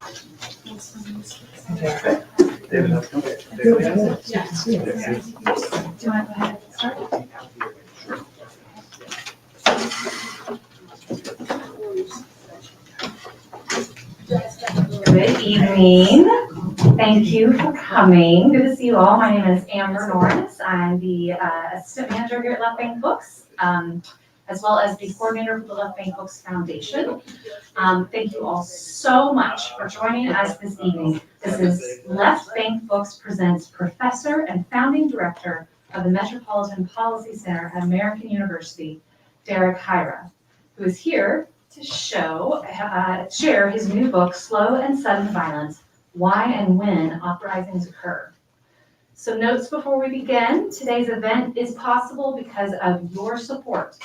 David, let's go. Do you want to go ahead and start? Good evening. Thank you for coming. Good to see you all. My name is Amber Norris. I'm the assistant manager here at Left Bank Books, as well as the coordinator for the Left Bank Books Foundation. Thank you all so much for joining us this evening. This is Left Bank Books presents Professor and Founding Director of the Metropolitan Policy Center at American University, Derek Hyra, who is here to share his new book, Slow and Sudden Violence, Why and When Uprisings Occur. Some notes before we begin. Today's event is possible because of your support.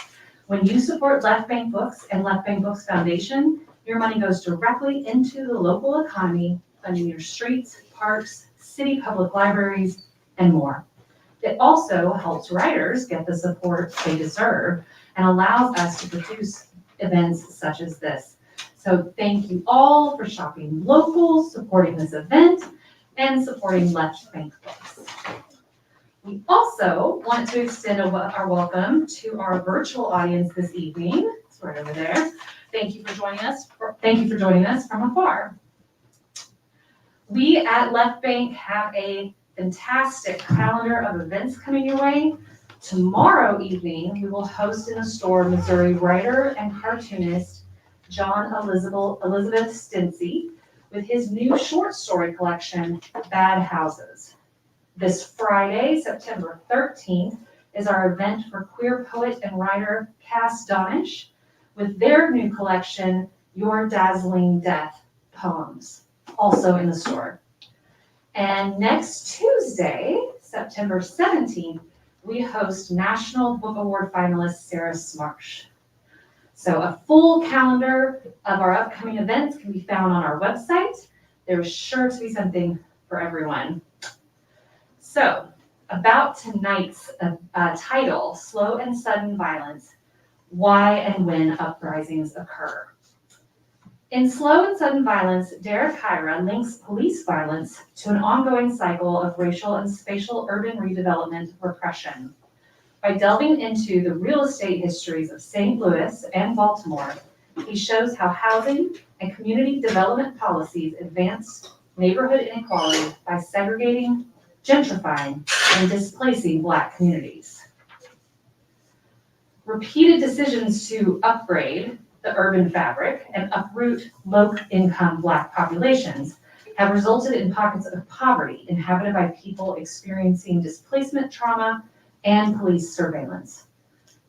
When you support Left Bank Books and Left Bank Books Foundation, your money goes directly into the local economy, funding your streets, parks, city public libraries, and more. It also helps writers get the support they deserve and allows us to produce events such as this. So thank you all for shopping local, supporting this event, and supporting Left Bank Books. We also want to extend our welcome to our virtual audience this evening. It's right over there. Thank you for joining us. From afar. We at Left Bank have a fantastic calendar of events coming your way. Tomorrow evening, we will host in the store Missouri writer and cartoonist John Elizabeth Stincy with his new short story collection, Bad Houses. This Friday, September 13th, is our event for queer poet and writer Cass Donish with their new collection, Your Dazzling Death Poems, also in the store. And next Tuesday, September 17th, we host National Book Award finalist Sarah Smarsh. So a full calendar of our upcoming events can be found on our website. There is sure to be something for everyone. So about tonight's title, Slow and Sudden Violence, Why and When Uprisings Occur. In Slow and Sudden Violence, Derek Hyra links police violence to an ongoing cycle of racial and spatial urban redevelopment repression. By delving into the real estate histories of St. Louis and Baltimore, he shows how housing and community development policies advance neighborhood inequality by segregating, gentrifying, and displacing Black communities. Repeated decisions to upgrade the urban fabric and uproot low-income Black populations have resulted in pockets of poverty inhabited by people experiencing displacement trauma and police surveillance.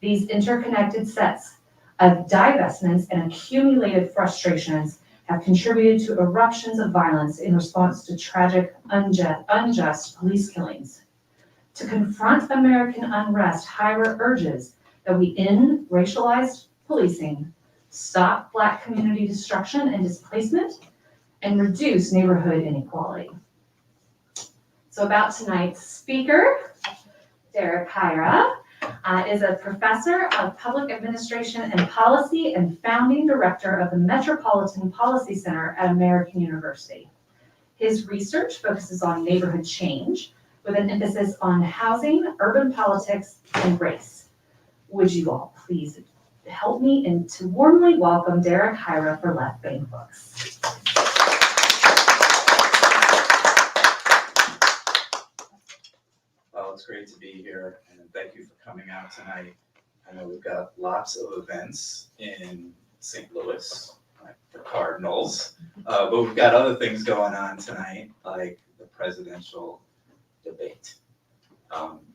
These interconnected sets of divestments and accumulated frustrations have contributed to eruptions of violence in response to tragic, unjust police killings. To confront American unrest, Hyra urges that we end racialized policing, stop Black community destruction and displacement, and reduce neighborhood inequality. So about tonight's speaker, Derek Hyra is a professor of public administration and policy and founding director of the Metropolitan Policy Center at American University. His research focuses on neighborhood change with an emphasis on housing, urban politics, and race. Would you all please help me and to warmly welcome Derek Hyra for Left Bank Books. Well, it's great to be here, and thank you for coming out tonight. I know we've got lots of events in St. Louis, like the Cardinals, but we've got other things going on tonight, like the presidential debate.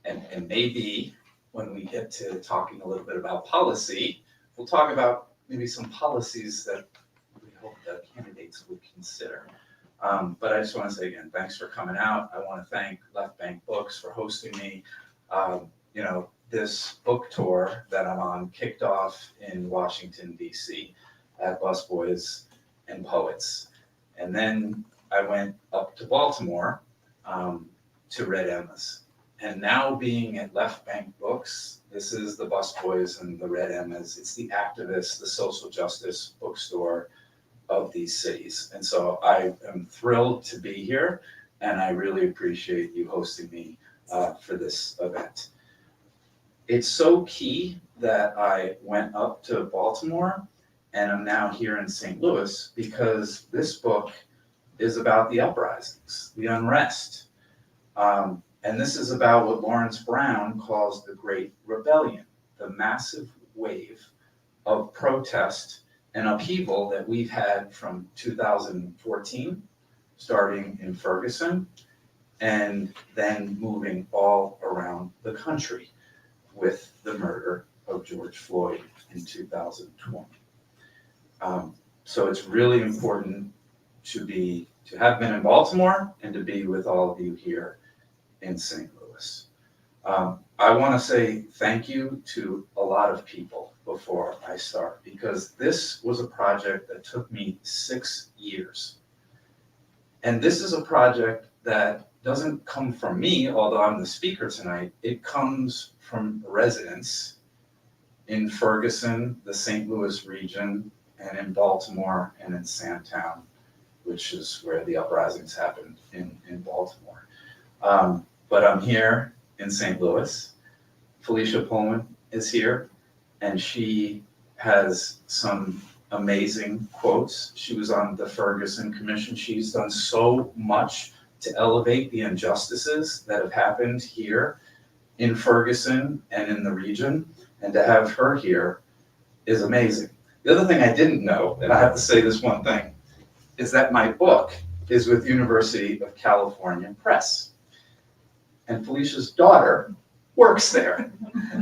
And maybe when we get to talking a little bit about policy, we'll talk about maybe some policies that we hope the candidates would consider. But I just want to say again, thanks for coming out. I want to thank Left Bank Books for hosting me. This book tour that I'm on kicked off in Washington, D.C. at Busboys and Poets. And then I went up to Baltimore to Red Emma's. And now being at Left Bank Books, this is the Busboys and the Red Emma's. It's the activist, the social justice bookstore of these cities. And so I am thrilled to be here, and I really appreciate you hosting me for this event. It's so key that I went up to Baltimore and I'm now here in St. Louis because this book is about the uprisings, the unrest. And this is about what Lawrence Brown calls the Great Rebellion, the massive wave of protest and upheaval that we've had from 2014, starting in Ferguson, and then moving all around the country with the murder of George Floyd in 2020. So it's really important to have been in Baltimore and to be with all of you here in St. Louis. I want to say thank you to a lot of people before I start, because this was a project that took me 6 years. And this is a project that doesn't come from me, although I'm the speaker tonight. It comes from residents in Ferguson, the St. Louis region, and in Baltimore and in Sandtown, which is where the uprisings happened in Baltimore. But I'm here in St. Louis. Felicia Pullman is here, and she has some amazing quotes. She was on the Ferguson Commission. She's done so much to elevate the injustices that have happened here in Ferguson and in the region, and to have her here is amazing. The other thing I didn't know, and I have to say this one thing, is that my book is with University of California Press. And Felicia's daughter works there.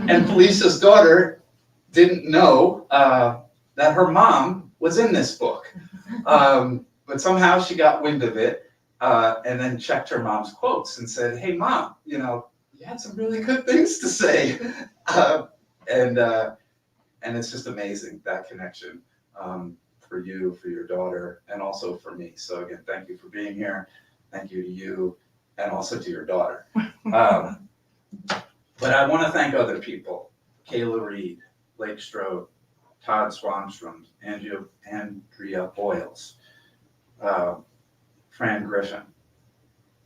And Felicia's daughter didn't know that her mom was in this book. But somehow she got wind of it and then checked her mom's quotes and said, hey, Mom, you had some really good things to say. And it's just amazing, that connection for you, for your daughter, and also for me. So again, thank you for being here. Thank you to you, and also to your daughter. But I want to thank other people: Kayla Reed, Blake Strode, Todd Swanstrom, Andrea Boyles, Fran Griffin,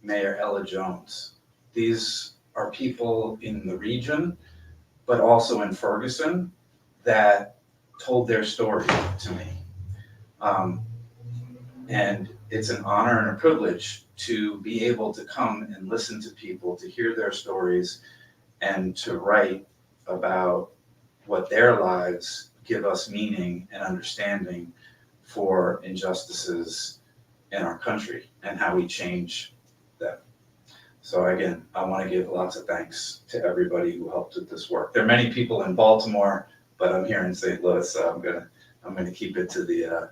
Mayor Ella Jones. These are people in the region, but also in Ferguson, that told their story to me. And it's an honor and a privilege to be able to come and listen to people, to hear their stories, and to write about what their lives give us meaning and understanding for injustices in our country and how we change them. So again, I want to give lots of thanks to everybody who helped with this work. There are many people in Baltimore, but I'm here in St. Louis, so I'm gonna keep it to the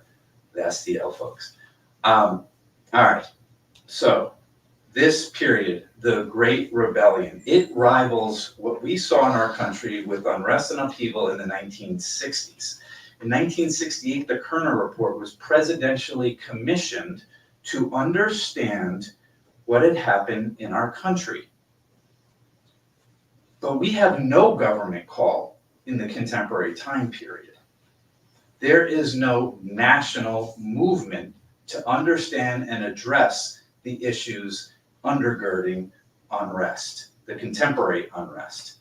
STL folks. All right, so this period, the Great Rebellion, it rivals what we saw in our country with unrest and upheaval in the 1960s. In 1968, the Kerner Report was presidentially commissioned to understand what had happened in our country. But we have no government call in the contemporary time period. There is no national movement to understand and address the issues undergirding unrest, the contemporary unrest.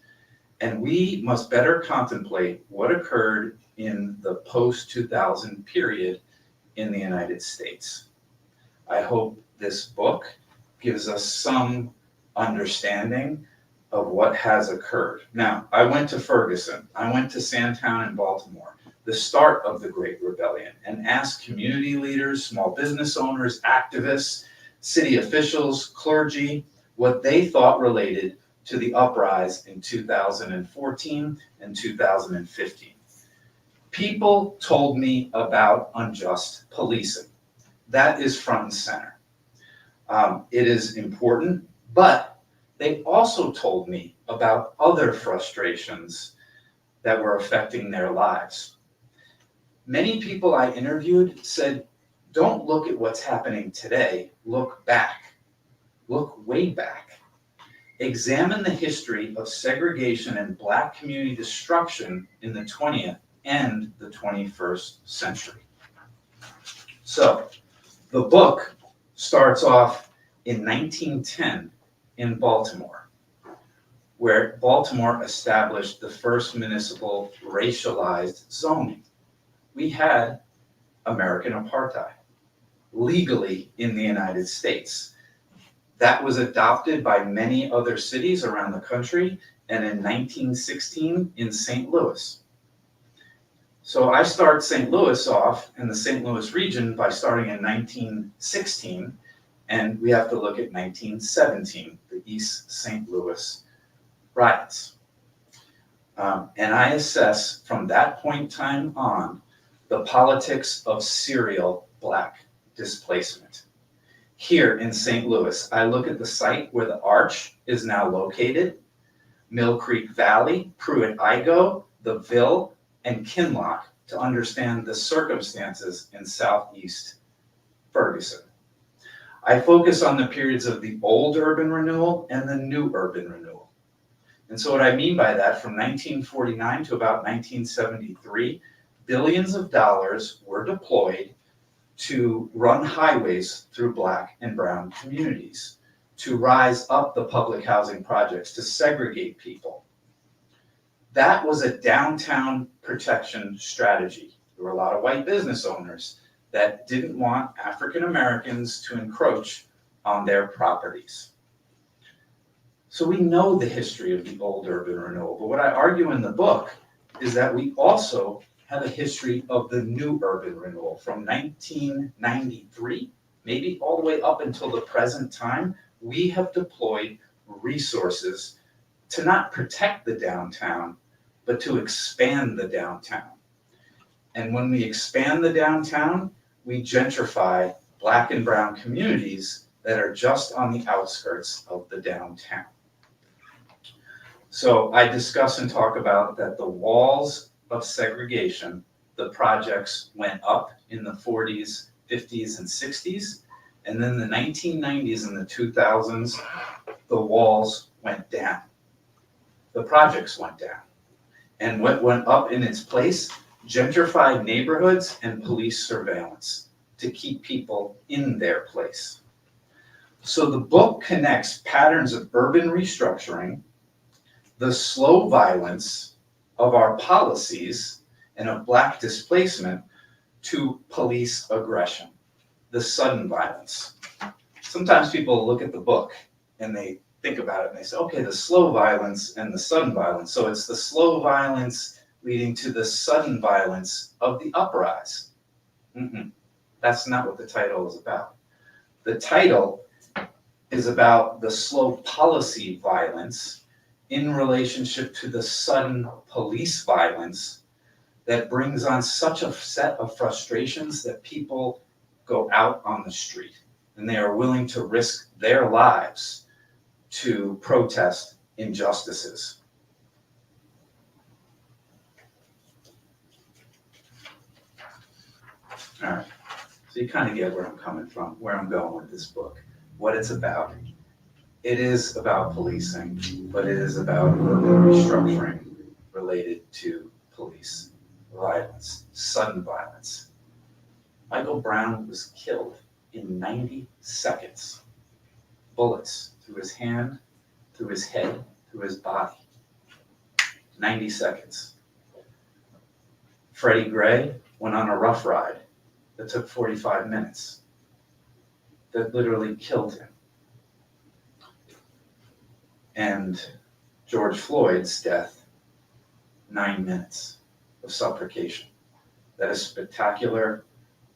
And we must better contemplate what occurred in the post-2000 period in the United States. I hope this book gives us some understanding of what has occurred. Now, I went to Ferguson, I went to Sandtown in Baltimore, the start of the Great Rebellion, and asked community leaders, small business owners, activists, city officials, clergy, what they thought related to the uprising in 2014 and 2015. People told me about unjust policing. That is front and center. It is important, but they also told me about other frustrations that were affecting their lives. Many people I interviewed said, don't look at what's happening today, look back. Look way back. Examine the history of segregation and Black community destruction in the 20th and the 21st century. So the book starts off in 1910 in Baltimore, where Baltimore established the first municipal racialized zoning. We had American apartheid legally in the United States. That was adopted by many other cities around the country, and in 1916 in St. Louis. So I start St. Louis off in the St. Louis region by starting in 1916, and we have to look at 1917, the East St. Louis riots. And I assess from that point in time on the politics of serial Black displacement. Here in St. Louis, I look at the site where the Arch is now located, Mill Creek Valley, Pruitt-Igoe, the Ville, and Kinloch to understand the circumstances in southeast Ferguson. I focus on the periods of the old urban renewal and the new urban renewal. And so what I mean by that, from 1949 to about 1973, billions of dollars were deployed to run highways through Black and brown communities, to rise up the public housing projects, to segregate people. That was a downtown protection strategy. There were a lot of white business owners that didn't want African Americans to encroach on their properties. So we know the history of the old urban renewal, but what I argue in the book is that we also have a history of the new urban renewal from 1993, maybe all the way up until the present time. We have deployed resources to not protect the downtown, but to expand the downtown. And when we expand the downtown, we gentrify Black and brown communities that are just on the outskirts of the downtown. So I discuss and talk about that the walls of segregation, the projects went up in the 40s, 50s, and 60s. And then the 1990s and the 2000s, the walls went down. The projects went down. And what went up in its place? Gentrified neighborhoods and police surveillance to keep people in their place. So the book connects patterns of urban restructuring, the slow violence of our policies and of Black displacement, to police aggression, the sudden violence. Sometimes people look at the book and they think about it and they say, okay, the slow violence and the sudden violence. So it's the slow violence leading to the sudden violence of the uprise. That's not what the title is about. The title is about the slow policy violence in relationship to the sudden police violence that brings on such a set of frustrations that people go out on the street and they are willing to risk their lives to protest injustices. All right, so you kind of get where I'm coming from, where I'm going with this book, what it's about. It is about policing, but it is about urban restructuring related to police violence, sudden violence. Michael Brown was killed in 90 seconds. Bullets through his hand, through his head, through his body. 90 seconds. Freddie Gray went on a rough ride that took 45 minutes, that literally killed him. And George Floyd's death, 9 minutes of suffocation. That is spectacular,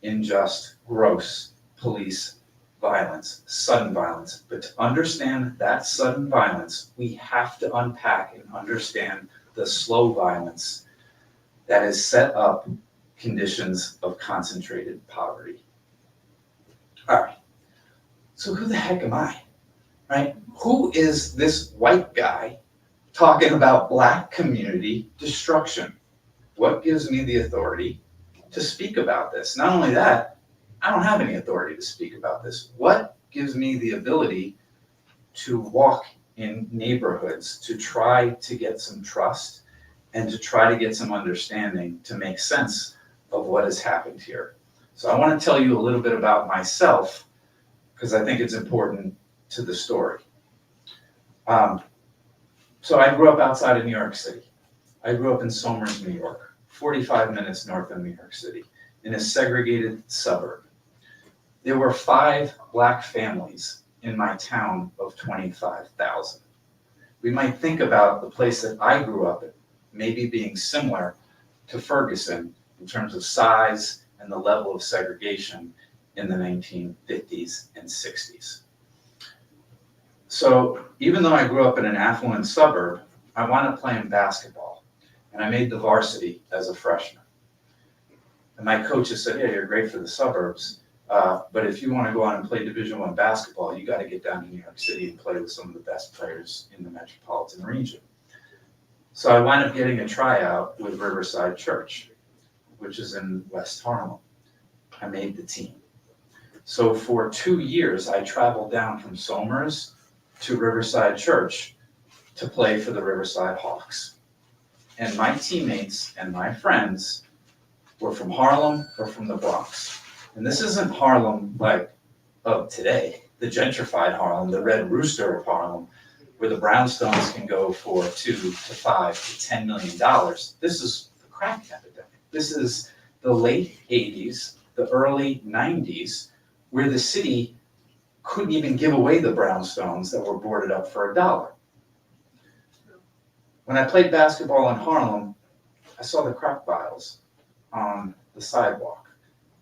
unjust, gross police violence, sudden violence. But to understand that sudden violence, we have to unpack and understand the slow violence that has set up conditions of concentrated poverty. All right, so who the heck am I, right? Who is this white guy talking about Black community destruction? What gives me the authority to speak about this? Not only that, I don't have any authority to speak about this. What gives me the ability to walk in neighborhoods, to try to get some trust and to try to get some understanding to make sense of what has happened here? So I want to tell you a little bit about myself because I think it's important to the story. So I grew up outside of New York City. I grew up in Somers, New York, 45 minutes north of New York City, in a segregated suburb. There were 5 Black families in my town of 25,000. We might think about the place that I grew up in, maybe being similar to Ferguson in terms of size and the level of segregation in the 1950s and 60s. So even though I grew up in an affluent suburb, I wound up playing basketball, and I made the varsity as a freshman. And my coaches said, yeah, you're great for the suburbs, but if you want to go on and play Division I basketball, you got to get down to New York City and play with some of the best players in the metropolitan region. So I wound up getting a tryout with Riverside Church, which is in West Harlem. I made the team. So for 2 years, I traveled down from Somers to Riverside Church to play for the Riverside Hawks. And my teammates and my friends were from Harlem or from the Bronx. And this isn't Harlem like of today, the gentrified Harlem, the Red Rooster of Harlem, where the brownstones can go for $2 to $5 to $10 million. This is the crack epidemic. This is the late 80s, the early 90s, where the city couldn't even give away the brownstones that were boarded up for $1. When I played basketball in Harlem, I saw the crack vials on the sidewalk.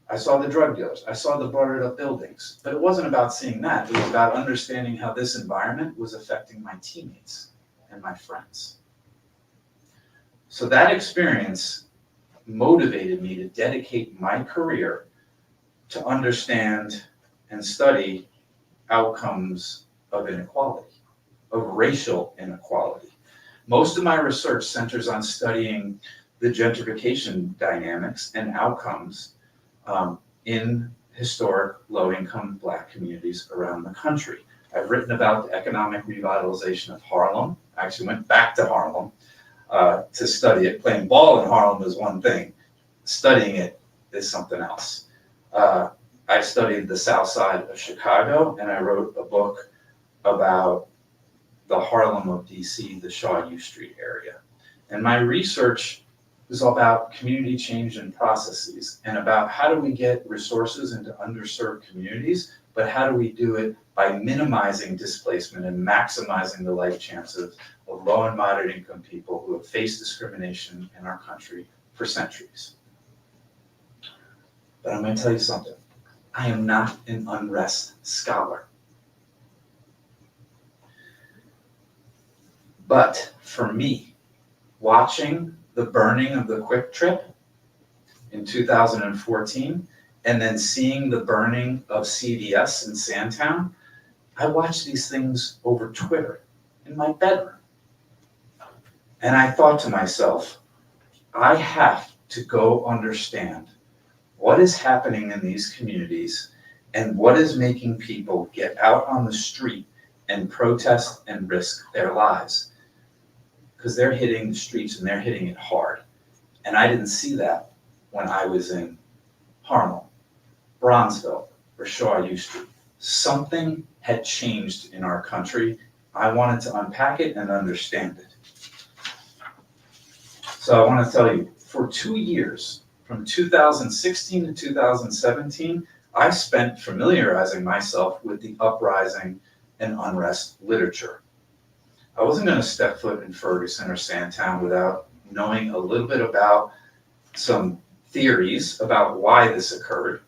I saw the drug dealers. I saw the boarded up buildings. But it wasn't about seeing that. It was about understanding how this environment was affecting my teammates and my friends. So that experience motivated me to dedicate my career to understand and study outcomes of inequality, of racial inequality. Most of my research centers on studying the gentrification dynamics and outcomes in historic low-income Black communities around the country. I've written about the economic revitalization of Harlem. I actually went back to Harlem to study it. Playing ball in Harlem is one thing. Studying it is something else. I studied the South Side of Chicago, and I wrote a book about the Harlem of DC, the Shaw U Street area. And my research is all about community change and processes, and about how do we get resources into underserved communities, but how do we do it by minimizing displacement and maximizing the life chances of low and moderate income people who have faced discrimination in our country for centuries. But I'm going to tell you something. I am not an unrest scholar. But for me, watching the burning of the Quick Trip in 2014, and then seeing the burning of CVS in Sandtown, I watched these things over Twitter in my bedroom. And I thought to myself, I have to go understand what is happening in these communities and what is making people get out on the street and protest and risk their lives. Because they're hitting the streets and they're hitting it hard. And I didn't see that when I was in Harlem, Bronzeville, or Shaw U Street. Something had changed in our country. I wanted to unpack it and understand it. So I want to tell you, for 2 years, from 2016 to 2017, I spent familiarizing myself with the uprising and unrest literature. I wasn't going to step foot in Ferguson or Sandtown without knowing a little bit about some theories about why this occurred,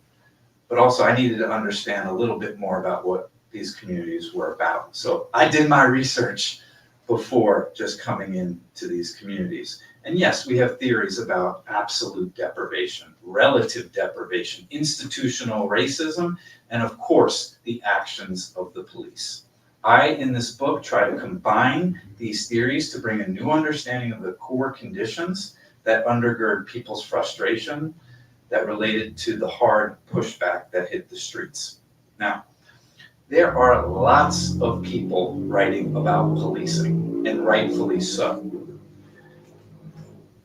but also I needed to understand a little bit more about what these communities were about. So I did my research before just coming into these communities. And yes, we have theories about absolute deprivation, relative deprivation, institutional racism, and of course, the actions of the police. I, in this book, try to combine these theories to bring a new understanding of the core conditions that undergird people's frustration that related to the hard pushback that hit the streets. Now, there are lots of people writing about policing, and rightfully so.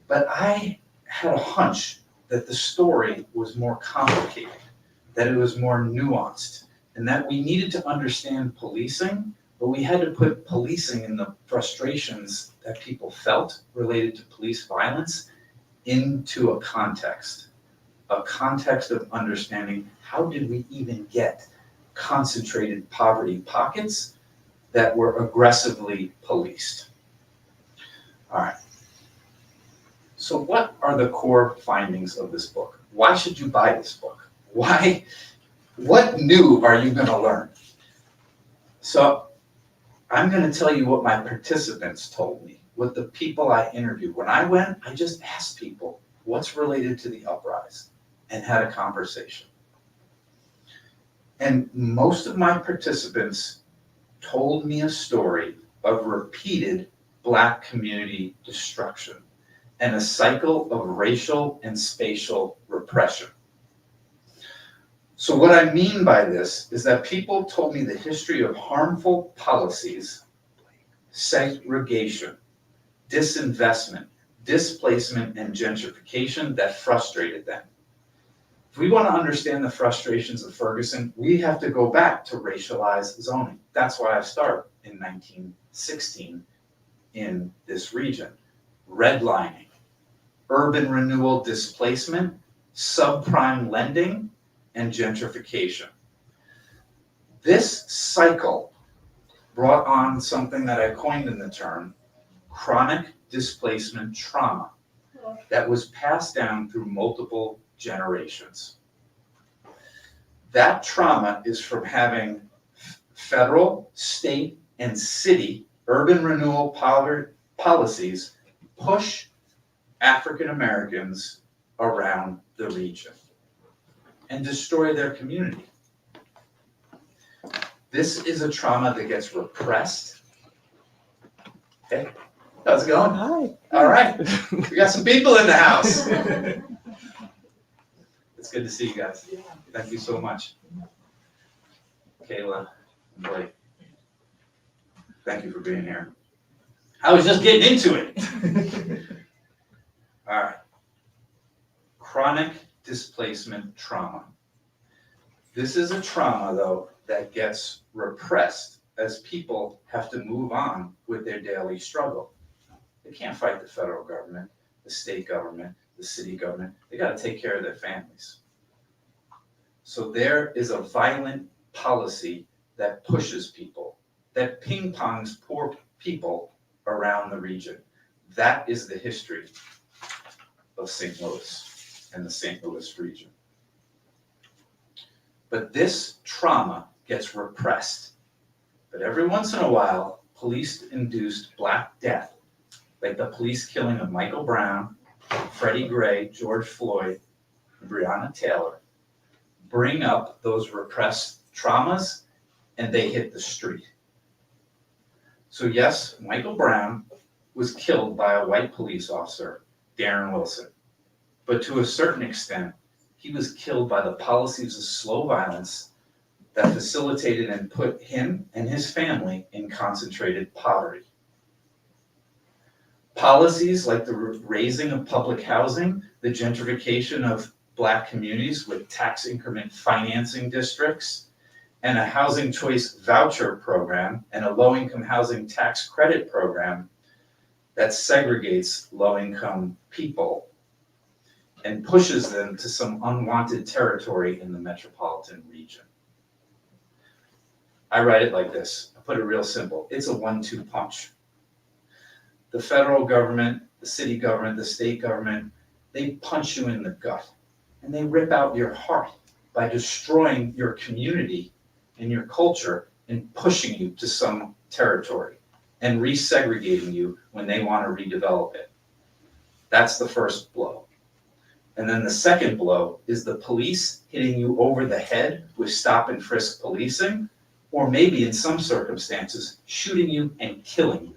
But I had a hunch that the story was more complicated, that it was more nuanced, and that we needed to understand policing, but we had to put policing and the frustrations that people felt related to police violence into a context of understanding how did we even get concentrated poverty pockets that were aggressively policed. All right. So what are the core findings of this book? Why should you buy this book? Why? What new are you going to learn? So I'm going to tell you what my participants told me, what the people I interviewed. When I went, I just asked people what's related to the uprising and had a conversation. And most of my participants told me a story of repeated Black community destruction and a cycle of racial and spatial repression. So what I mean by this is that people told me the history of harmful policies, segregation, disinvestment, displacement, and gentrification that frustrated them. If we want to understand the frustrations of Ferguson, we have to go back to racialized zoning. That's why I started in 1916 in this region. Redlining, urban renewal displacement, subprime lending, and gentrification. This cycle brought on something that I coined in the term chronic displacement trauma that was passed down through multiple generations. That trauma is from having federal, state, and city urban renewal policies push African Americans around the region and destroy their community. This is a trauma that gets repressed. Hey, how's it going? Hi. All right, we got some people in the house. It's good to see you guys. Thank you so much. Kayla and Blake, thank you for being here. I was just getting into it. All right. Chronic displacement trauma. This is a trauma, though, that gets repressed as people have to move on with their daily struggle. They can't fight the federal government, the state government, the city government. They got to take care of their families. So there is a violent policy that pushes people, that ping-pongs poor people around the region. That is the history of St. Louis and the St. Louis region. But this trauma gets repressed. But every once in a while, police-induced Black death, like the police killing of Michael Brown, Freddie Gray, George Floyd, and Breonna Taylor, bring up those repressed traumas, and they hit the street. So yes, Michael Brown was killed by a white police officer, Darren Wilson. But to a certain extent, he was killed by the policies of slow violence that facilitated and put him and his family in concentrated poverty. Policies like the raising of public housing, the gentrification of Black communities with tax increment financing districts, and a housing choice voucher program and a low-income housing tax credit program that segregates low-income people and pushes them to some unwanted territory in the metropolitan region. I write it like this. I put it real simple. It's a 1-2 punch. The federal government, the city government, the state government, they punch you in the gut and they rip out your heart by destroying your community and your culture and pushing you to some territory and resegregating you when they want to redevelop it. That's the first blow. And then the second blow is the police hitting you over the head with stop and frisk policing, or maybe in some circumstances, shooting you and killing you.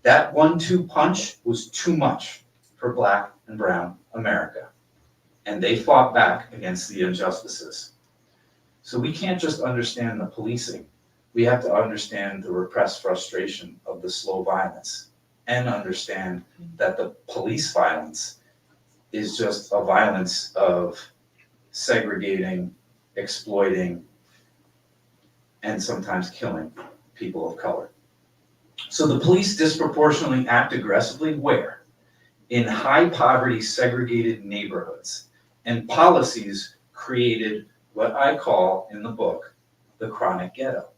That 1-2 punch was too much for Black and brown America. And they fought back against the injustices. So we can't just understand the policing. We have to understand the repressed frustration of the slow violence and understand that the police violence is just a violence of segregating, exploiting, and sometimes killing people of color. So the police disproportionately act aggressively where? In high poverty segregated neighborhoods. And policies created what I call in the book the chronic ghetto.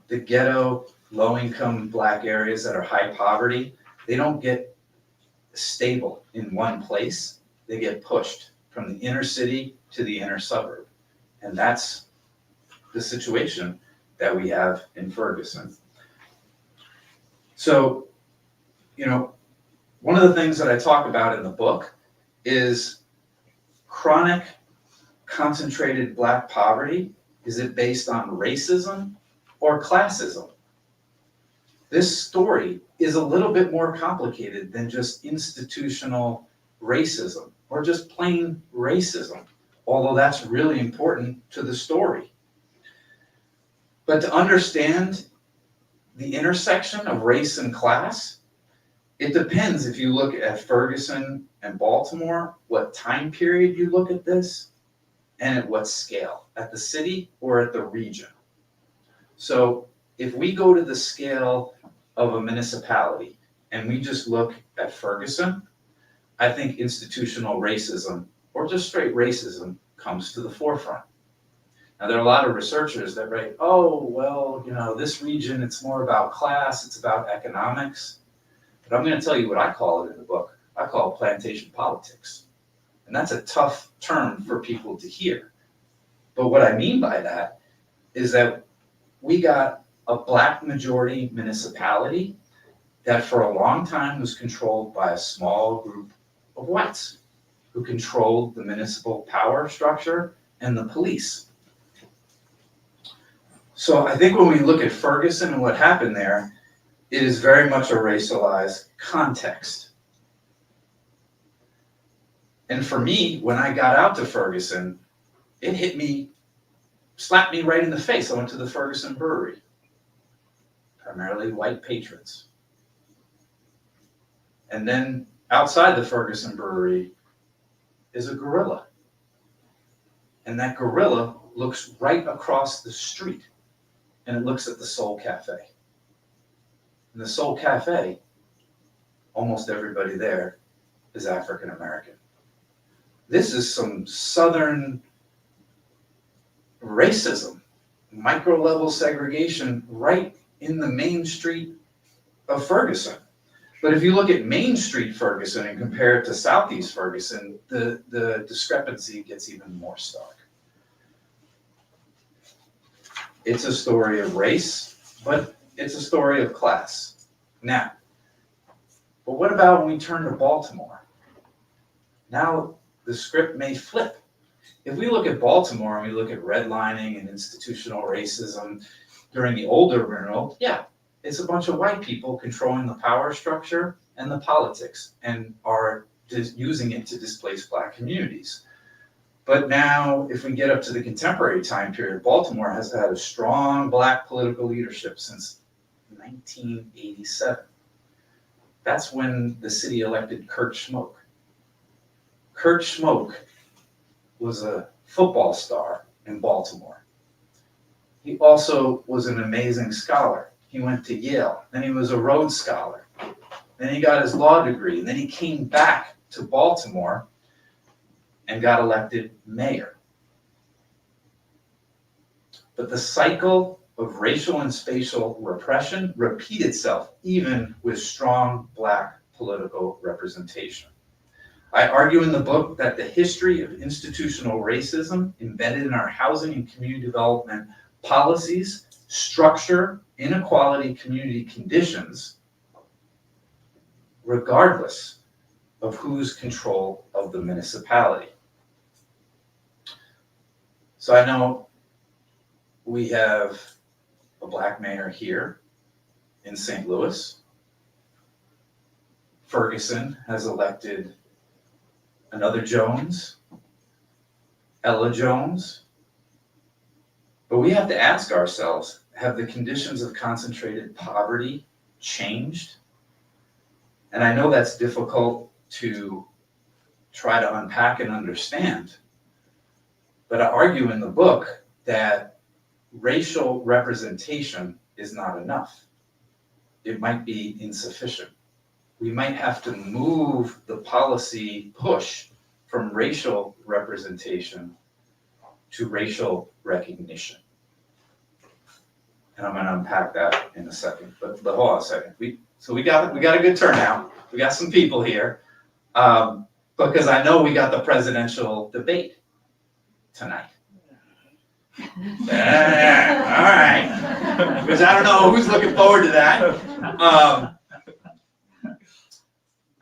The ghetto, low-income Black areas that are high poverty, they don't get stable in one place. They get pushed from the inner city to the inner suburb. And that's the situation that we have in Ferguson. So, one of the things that I talk about in the book is chronic concentrated Black poverty. Is it based on racism or classism? This story is a little bit more complicated than just institutional racism or just plain racism, although that's really important to the story. But to understand the intersection of race and class, it depends if you look at Ferguson and Baltimore, what time period you look at this, and at what scale, at the city or at the region. So if we go to the scale of a municipality and we just look at Ferguson, I think institutional racism or just straight racism comes to the forefront. Now, there are a lot of researchers that write, oh, well, this region, it's more about class, it's about economics. But I'm going to tell you what I call it in the book. I call it plantation politics. And that's a tough term for people to hear. But what I mean by that is that we got a Black majority municipality that for a long time was controlled by a small group of whites who controlled the municipal power structure and the police. So I think when we look at Ferguson and what happened there, it is very much a racialized context. And for me, when I got out to Ferguson, it hit me, slapped me right in the face. I went to the Ferguson Brewery, primarily white patrons. And then outside the Ferguson Brewery is a gorilla. And that gorilla looks right across the street and it looks at the Soul Cafe. In the Soul Cafe, almost everybody there is African American. This is some Southern racism, micro-level segregation right in the main street of Ferguson. But if you look at Main Street Ferguson and compare it to Southeast Ferguson, the discrepancy gets even more stark. It's a story of race, but it's a story of class. Now, but what about when we turn to Baltimore? Now the script may flip. If we look at Baltimore and we look at redlining and institutional racism during the older renewal, yeah, it's a bunch of white people controlling the power structure and the politics and are just using it to displace Black communities. But now, if we get up to the contemporary time period, Baltimore has had a strong Black political leadership since 1987. That's when the city elected Kurt Schmoke. Kurt Schmoke was a football star in Baltimore. He also was an amazing scholar. He went to Yale, then he was a Rhodes Scholar. Then he got his law degree, and then he came back to Baltimore and got elected mayor. But the cycle of racial and spatial repression repeat itself even with strong Black political representation. I argue in the book that the history of institutional racism embedded in our housing and community development policies, structure, inequality, community conditions, regardless of who's control of the municipality. So I know we have a Black mayor here in St. Louis. Ferguson has elected another Jones, Ella Jones. But we have to ask ourselves, have the conditions of concentrated poverty changed? And I know that's difficult to try to unpack and understand. But I argue in the book that racial representation is not enough. It might be insufficient. We might have to move the policy push from racial representation to racial recognition. And I'm going to unpack that in a second. But hold on a second. We got a good turnout. We got some people here, because I know we got the presidential debate tonight. Yeah, all right. Because I don't know who's looking forward to that.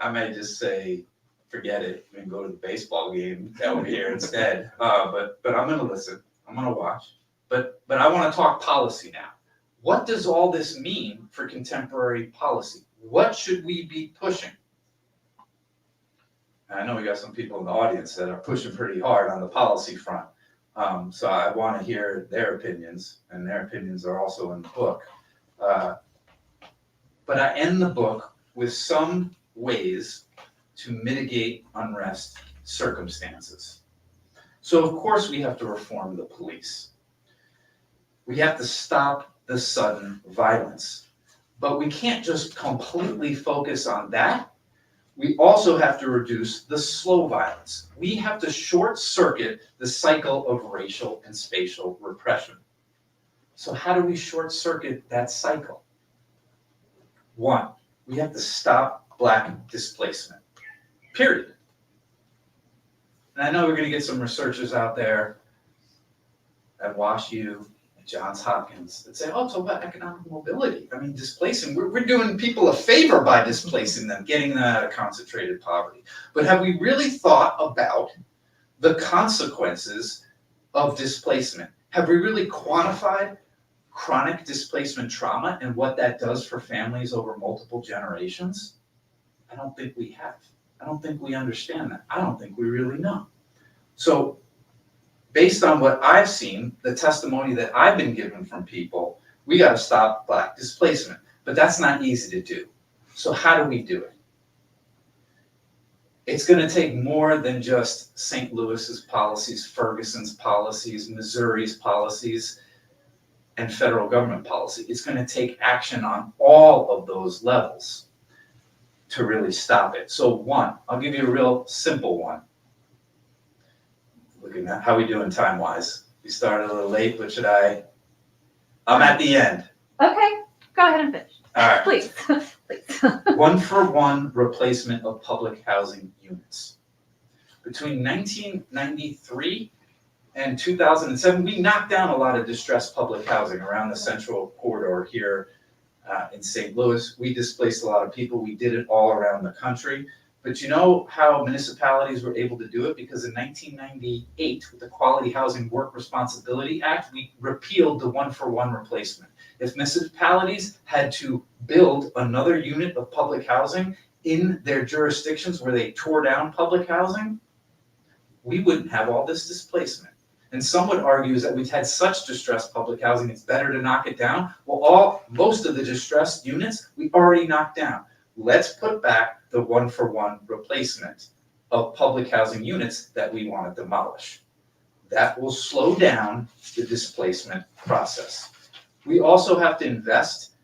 I may just say, forget it, and go to the baseball game over here instead. But I'm going to listen. I'm going to watch. But I want to talk policy now. What does all this mean for contemporary policy? What should we be pushing? And I know we got some people in the audience that are pushing pretty hard on the policy front. So I want to hear their opinions, and their opinions are also in the book. But I end the book with some ways to mitigate unrest circumstances. So of course we have to reform the police. We have to stop the sudden violence. But we can't just completely focus on that. We also have to reduce the slow violence. We have to short circuit the cycle of racial and spatial repression. So how do we short circuit that cycle? One, we have to stop Black displacement, period. And I know we're going to get some researchers out there at WashU, at Johns Hopkins, that say, oh, it's all about economic mobility. I mean, displacing, we're doing people a favor by displacing them, getting them out of concentrated poverty. But have we really thought about the consequences of displacement? Have we really quantified chronic displacement trauma and what that does for families over multiple generations? I don't think we have. I don't think we understand that. I don't think we really know. So based on what I've seen, the testimony that I've been given from people, we got to stop Black displacement. But that's not easy to do. So how do we do it? It's going to take more than just St. Louis's policies, Ferguson's policies, Missouri's policies, and federal government policy. It's going to take action on all of those levels to really stop it. So one, I'll give you a real simple one. Looking at how we doing time-wise. We started a little late, but I'm at the end. Okay, go ahead and finish. All right. Please, please. 1-for-1 replacement of public housing units. Between 1993 and 2007, we knocked down a lot of distressed public housing around the central corridor here in St. Louis. We displaced a lot of people. We did it all around the country. But you know how municipalities were able to do it? Because in 1998, with the Quality Housing Work Responsibility Act, we repealed the 1-for-1 replacement. If municipalities had to build another unit of public housing in their jurisdictions where they tore down public housing, we wouldn't have all this displacement. And some would argue that we've had such distressed public housing, it's better to knock it down. Well, most of the distressed units we already knocked down. Let's put back the 1-for-1 replacement of public housing units that we want to demolish. That will slow down the displacement process. We also have to invest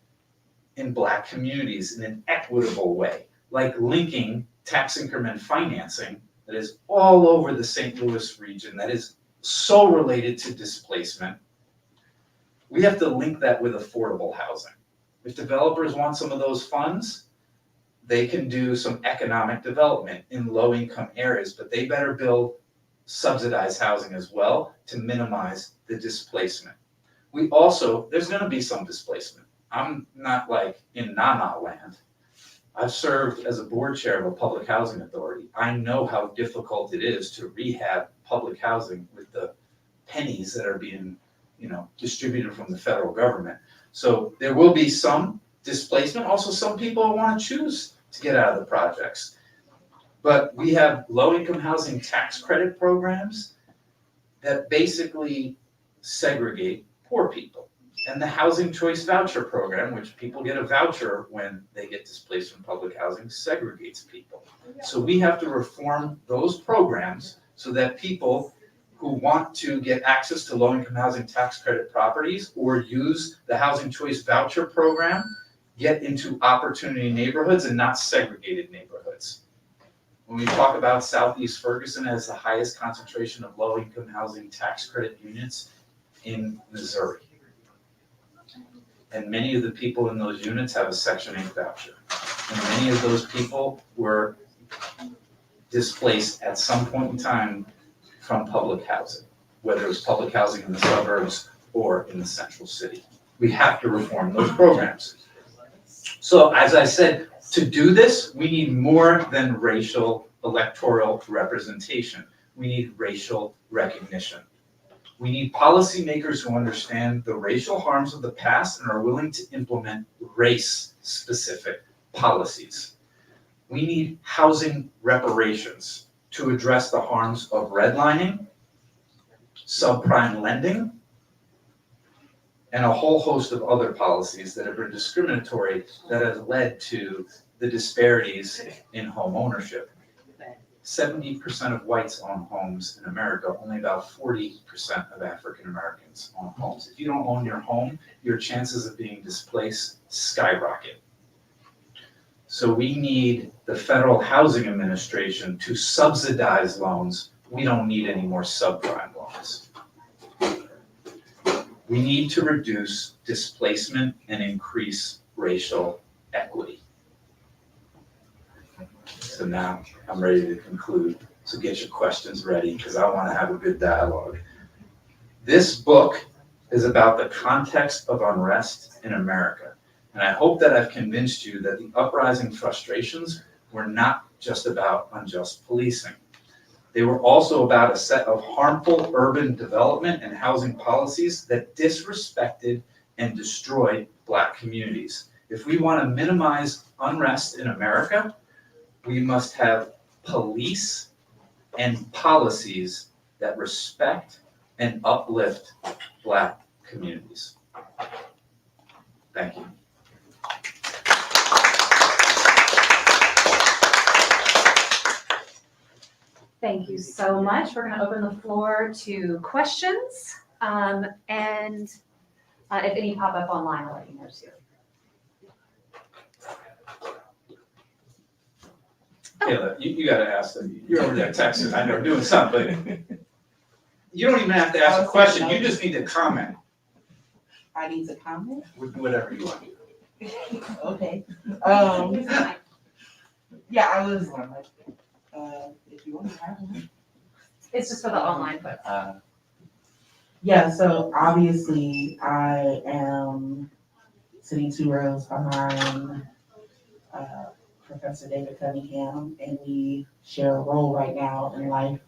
in Black communities in an equitable way, like linking tax increment financing that is all over the St. Louis region, that is so related to displacement. We have to link that with affordable housing. If developers want some of those funds, they can do some economic development in low-income areas, but they better build subsidized housing as well to minimize the displacement. We also, there's going to be some displacement. I'm not like in na-na land. I've served as a board chair of a public housing authority. I know how difficult it is to rehab public housing with the pennies that are being, distributed from the federal government. So there will be some displacement. Also, some people want to choose to get out of the projects. But we have low-income housing tax credit programs that basically segregate poor people. and the housing choice voucher program, which people get a voucher when they get displaced from public housing, segregates people. So we have to reform those programs so that people who want to get access to low-income housing tax credit properties or use the housing choice voucher program get into opportunity neighborhoods and not segregated neighborhoods. When we talk about Southeast Ferguson as the highest concentration of low-income housing tax credit units in Missouri. And many of the people in those units have a Section 8 voucher. And many of those people were displaced at some point in time from public housing, whether it was public housing in the suburbs or in the central city. We have to reform those programs. So as I said, to do this, we need more than racial electoral representation. We need racial recognition. We need policymakers who understand the racial harms of the past and are willing to implement race-specific policies. We need housing reparations to address the harms of redlining, subprime lending, and a whole host of other policies that have been discriminatory that have led to the disparities in home ownership. 70% of whites own homes in America, only about 40% of African Americans own homes. If you don't own your home, your chances of being displaced skyrocket. So we need the Federal Housing Administration to subsidize loans. We don't need any more subprime loans. We need to reduce displacement and increase racial equity. So now I'm ready to conclude. So get your questions ready because I want to have a good dialogue. This book is about the context of unrest in America. And I hope that I've convinced you that the uprising frustrations were not just about unjust policing. They were also about a set of harmful urban development and housing policies that disrespected and destroyed Black communities. If we want to minimize unrest in America, we must have police and policies that respect and uplift Black communities. Thank you. Thank you so much. We're going to open the floor to questions. If any pop up online, I'll let you know too. Kayla, you gotta ask them. You're over there texting, I know, doing something. You don't even have to ask a question, you just need to comment I need to comment? with whatever you want. Okay. Yeah, I was wondering, if you want to have one. It's just for the online folks. Yeah, so obviously I am sitting 2 rows behind Professor David Cunningham, and we share a role right now in life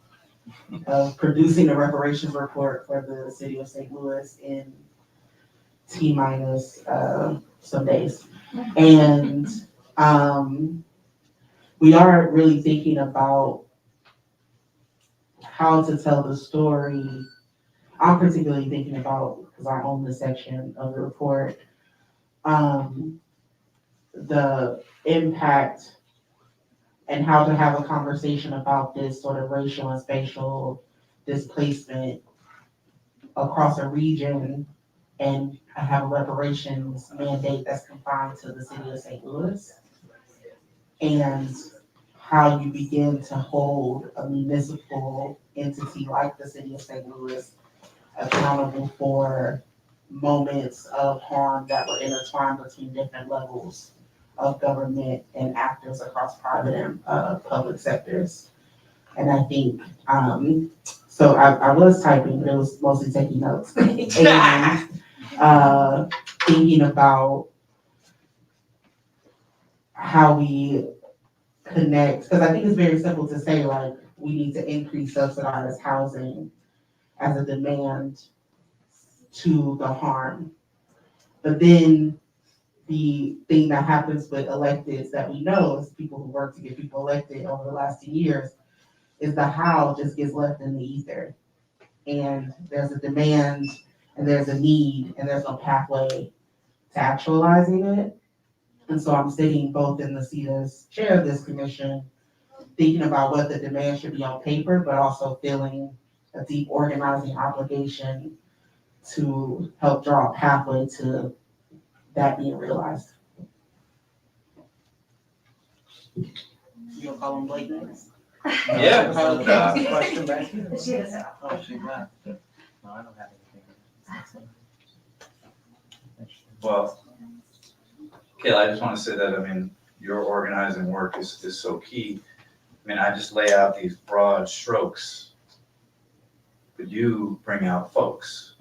of producing a reparations report for the city of St. Louis in T-minus some days. And we are really thinking about how to tell the story. I'm particularly thinking about, because I own this section of the report, the impact and how to have a conversation about this sort of racial and spatial displacement across a region, and have a reparations mandate that's confined to the city of St. Louis, and how you begin to hold a municipal entity like the city of St. Louis accountable for moments of harm that were intertwined between different levels of government and actors across private and public sectors. And I think, so I was typing, but it was mostly taking notes. And thinking about how we connect, because I think it's very simple to say, like, we need to increase subsidized housing as a demand to the harm. But then the thing that happens with electeds that we know is people who work to get people elected over the last 2 years is the how just gets left in the ether. And there's a demand and there's a need and there's no pathway to actualizing it. And so I'm sitting both in the seat as chair of this commission, thinking about what the demand should be on paper, but also feeling a deep organizing obligation to help draw a pathway to that being realized. You gonna call them Blake names? Yeah. Question back here? She doesn't. Oh, she left. No, I don't have anything. Well, Kayla, I just want to say that, I mean, your organizing work is so key. I mean, I just lay out these broad strokes, but you bring out folks,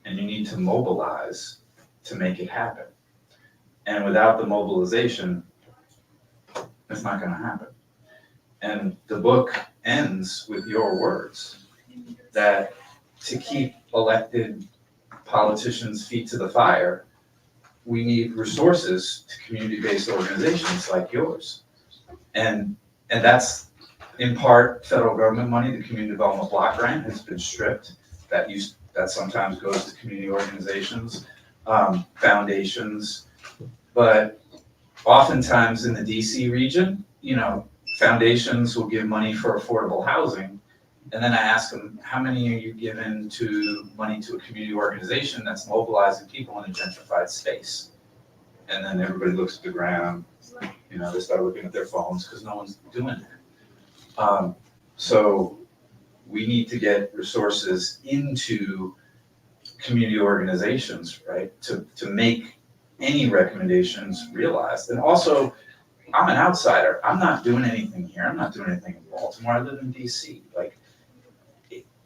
and you need to mobilize to make it happen. And without the mobilization, it's not gonna happen. And the book ends with your words, that to keep elected politicians' feet to the fire, we need resources to community-based organizations like yours. And that's in part federal government money. The community development block grant has been stripped. That sometimes goes to community organizations, foundations. But oftentimes in the DC region, foundations will give money for affordable housing. And then I ask them, how many are you giving money to a community organization that's mobilizing people in a gentrified space? And then everybody looks at the ground, they start looking at their phones because no one's doing that. So we need to get resources into community organizations, right? To make any recommendations realized. And also, I'm an outsider. I'm not doing anything here. I'm not doing anything in Baltimore. I live in DC.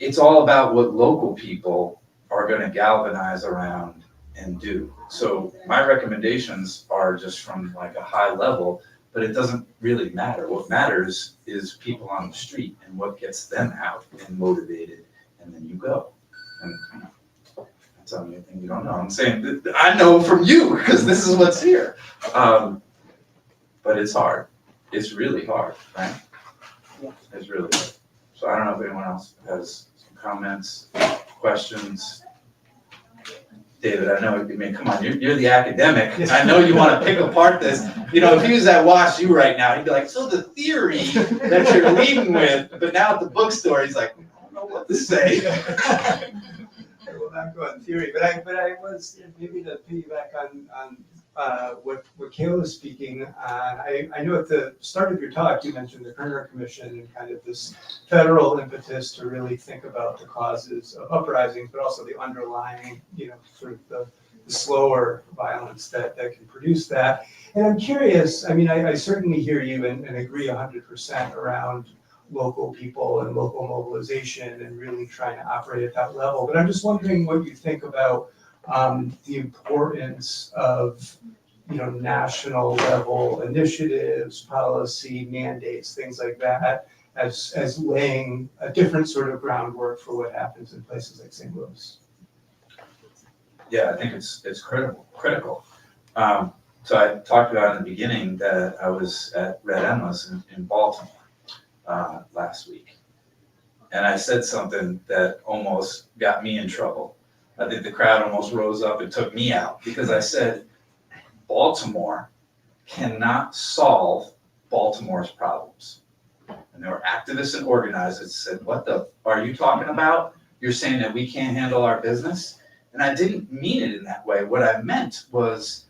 It's all about what local people are going to galvanize around and do. So my recommendations are just from a high level, but it doesn't really matter. What matters is people on the street and what gets them out and motivated, and then you go. And I'm telling you anything you don't know. I'm saying that I know from you because this is what's here. But it's hard. It's really hard, right? It's really hard. So I don't know if anyone else has some comments, questions. David, I know, come on, you're the academic. I know you want to pick apart this. If he was at WashU right now, he'd be like, so the theory that you're leading with, but now at the bookstore, he's like, I don't know what to say. I will not go on theory, but I was, maybe to piggyback on what Kayla was speaking on. I know at the start of your talk, you mentioned the Kerner Commission and kind of this federal impetus to really think about the causes of uprisings, but also the underlying, sort of the slower violence that can produce that. And I'm curious, I certainly hear you and agree 100% around local people and local mobilization and really trying to operate at that level. But I'm just wondering what you think about the importance of national level initiatives, policy, mandates, things like that, as laying a different sort of groundwork for what happens in places like St. Louis. Yeah, I think it's critical. So I talked about in the beginning that I was at Red Emma's in Baltimore last week. And I said something that almost got me in trouble. I think the crowd almost rose up and took me out because I said, Baltimore cannot solve Baltimore's problems. And there were activists and organizers that said, what the are you talking about? You're saying that we can't handle our business? And I didn't mean it in that way. What I meant was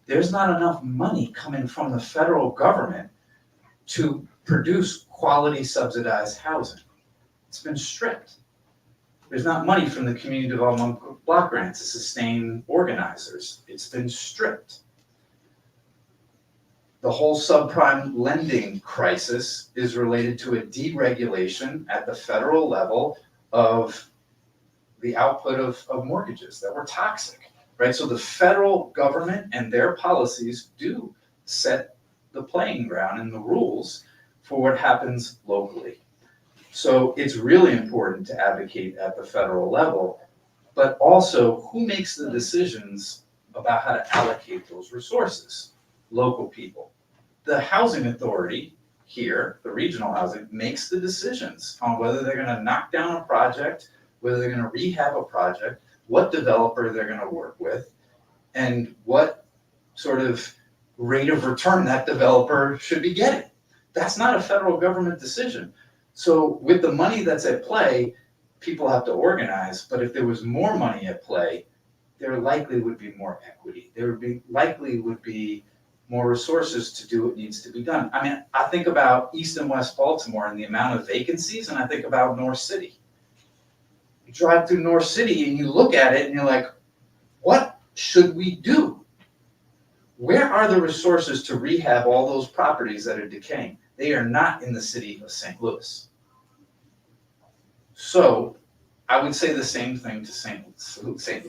there's not enough money coming from the federal government to produce quality subsidized housing. It's been stripped. There's not money from the community development block grant to sustain organizers. It's been stripped. The whole subprime lending crisis is related to a deregulation at the federal level of the output of mortgages that were toxic, right? So the federal government and their policies do set the playing ground and the rules for what happens locally. So it's really important to advocate at the federal level, but also who makes the decisions about how to allocate those resources? Local people. The housing authority here, the regional housing, makes the decisions on whether they're going to knock down a project, whether they're going to rehab a project, what developer they're gonna work with, and what sort of rate of return that developer should be getting. That's not a federal government decision. So with the money that's at play, people have to organize, but if there was more money at play, there likely would be more equity. There would be more resources to do what needs to be done. I mean, I think about East and West Baltimore and the amount of vacancies, and I think about North City. You drive through North City and you look at it and you're like, what should we do? Where are the resources to rehab all those properties that are decaying? They are not in the city of St. Louis. So I would say the same thing to St.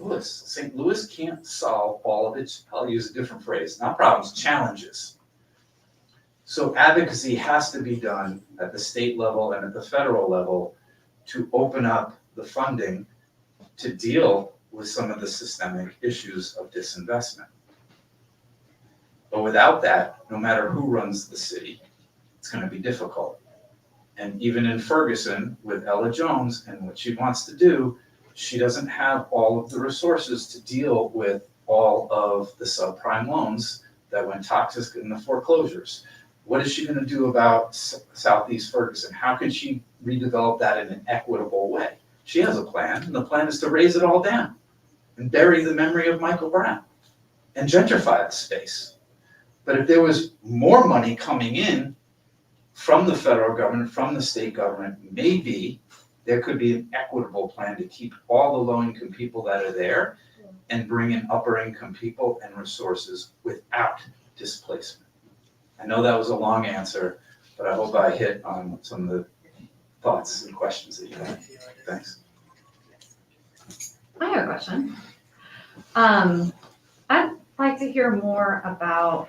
Louis. St. Louis can't solve all of its, I'll use a different phrase, not problems, challenges. So advocacy has to be done at the state level and at the federal level to open up the funding to deal with some of the systemic issues of disinvestment. But without that, no matter who runs the city, it's going to be difficult. And even in Ferguson, with Ella Jones and what she wants to do, she doesn't have all of the resources to deal with all of the subprime loans that went toxic in the foreclosures. What is she going to do about Southeast Ferguson? How can she redevelop that in an equitable way? She has a plan, and the plan is to raise it all down and bury the memory of Michael Brown and gentrify the space. But if there was more money coming in from the federal government, from the state government, maybe there could be an equitable plan to keep all the low-income people that are there and bring in upper-income people and resources without displacement. I know that was a long answer, but I hope I hit on some of the thoughts and questions that you had. Thanks. I have a question. I'd like to hear more about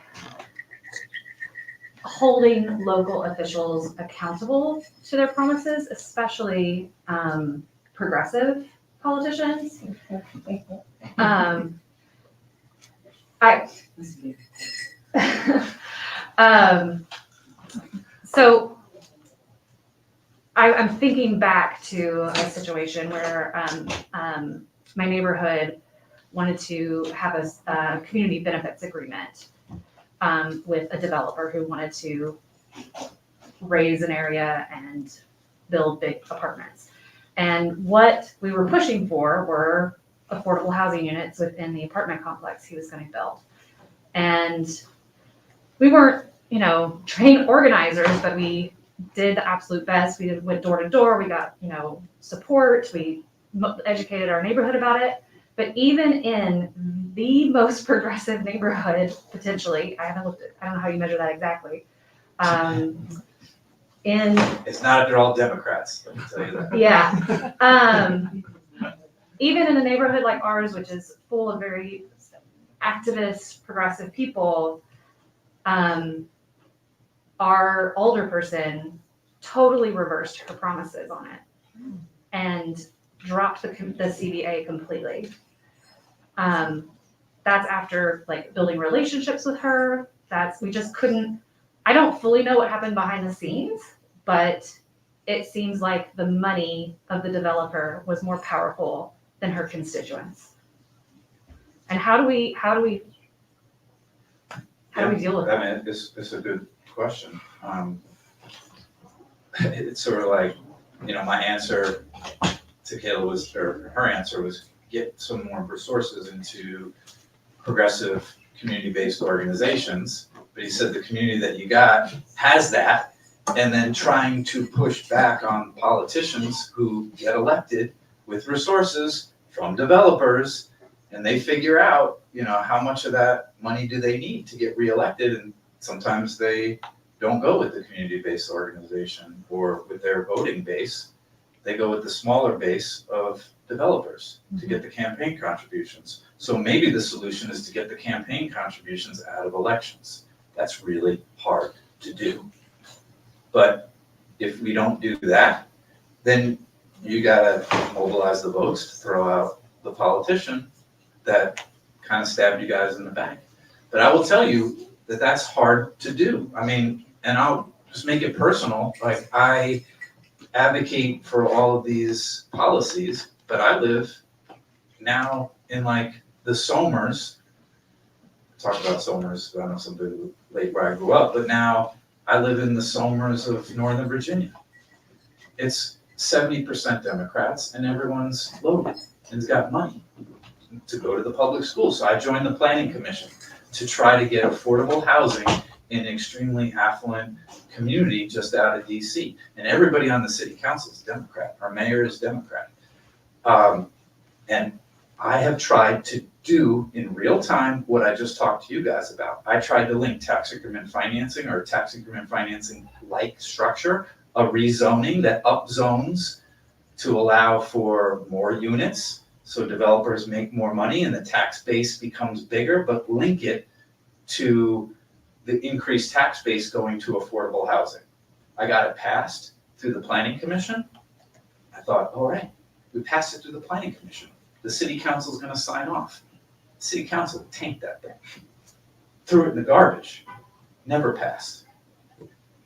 holding local officials accountable to their promises, especially progressive politicians. So I'm thinking back to a situation where my neighborhood wanted to have a community benefits agreement with a developer who wanted to raise an area and build big apartments. And what we were pushing for were affordable housing units within the apartment complex he was going to build. And we weren't, trained organizers, but we did the absolute best. We went door to door. We got, support. We educated our neighborhood about it. But even in the most progressive neighborhood, potentially, I don't know how you measure that exactly. It's not if they're all Democrats, let me tell you that. Yeah. Even in a neighborhood like ours, which is full of very activist, progressive people, our older person totally reversed her promises on it and dropped the CBA completely. That's after building relationships with her. We just couldn't, I don't fully know what happened behind the scenes, but it seems like the money of the developer was more powerful than her constituents. And how do we deal with that? I mean, it's a good question. It's sort of like, my answer to Kayla her answer was get some more resources into progressive community-based organizations. But he said the community that you got has that, and then trying to push back on politicians who get elected with resources from developers, and they figure out, how much of that money do they need to get reelected, and sometimes they don't go with the community-based organization or with their voting base. They go with the smaller base of developers to get the campaign contributions. So maybe the solution is to get the campaign contributions out of elections. That's really hard to do. But if we don't do that, then you gotta mobilize the votes to throw out the politician that kind of stabbed you guys in the back. But I will tell you that that's hard to do. I mean, and I'll just make it personal. I advocate for all of these policies, but I live now in like the Somers, talk about Somers, I don't know somebody late where I grew up, but now I live in the Somers of Northern Virginia. It's 70% Democrats and everyone's loaded and's got money to go to the public school. So I joined the planning commission to try to get affordable housing in an extremely affluent community just out of DC. And everybody on the city council is Democrat. Our mayor is Democrat. And I have tried to do in real time what I just talked to you guys about. I tried to link tax increment financing or tax increment financing like structure, a rezoning that upzones to allow for more units so developers make more money and the tax base becomes bigger, but link it to the increased tax base going to affordable housing. I got it passed through the planning commission. I thought, all right, we passed it through the planning commission. The city council is gonna sign off. City council tanked that thing. Threw it in the garbage, never passed.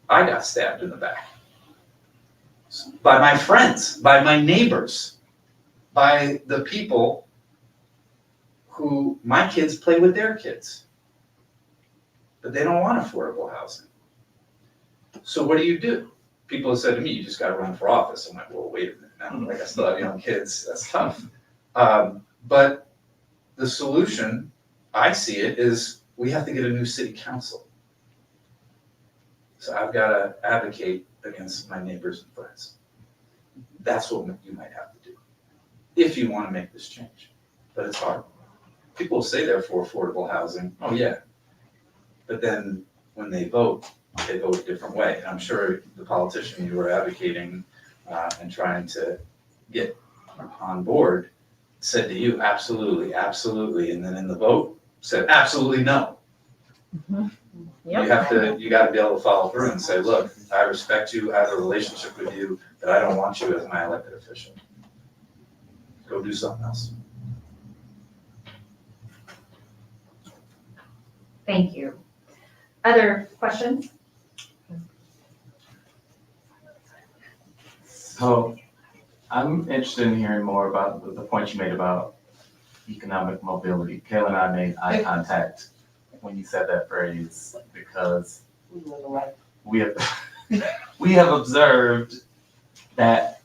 I got stabbed in the back. By my friends, by my neighbors, by the people who my kids play with their kids. But they don't want affordable housing. So what do? People have said to me, you just gotta run for office. I'm like, well, wait a minute now, like I still have young kids, that's tough. But the solution, I see it, is we have to get a new city council. So I've gotta advocate against my neighbors and friends. That's what you might have to do, if you wanna make this change, but it's hard. People will say they're for affordable housing, oh yeah, but then when they vote a different way. And I'm sure the politician you were advocating and trying to get on board said to you, absolutely, absolutely, and then in the vote said, absolutely no. You gotta be able to follow through and say, look, I respect you, I have a relationship with you, but I don't want you as my elected official. Go do something else. Thank you. Other questions? So I'm interested in hearing more about the point you made about economic mobility. Kayla and I made eye contact when you said that phrase because we have observed that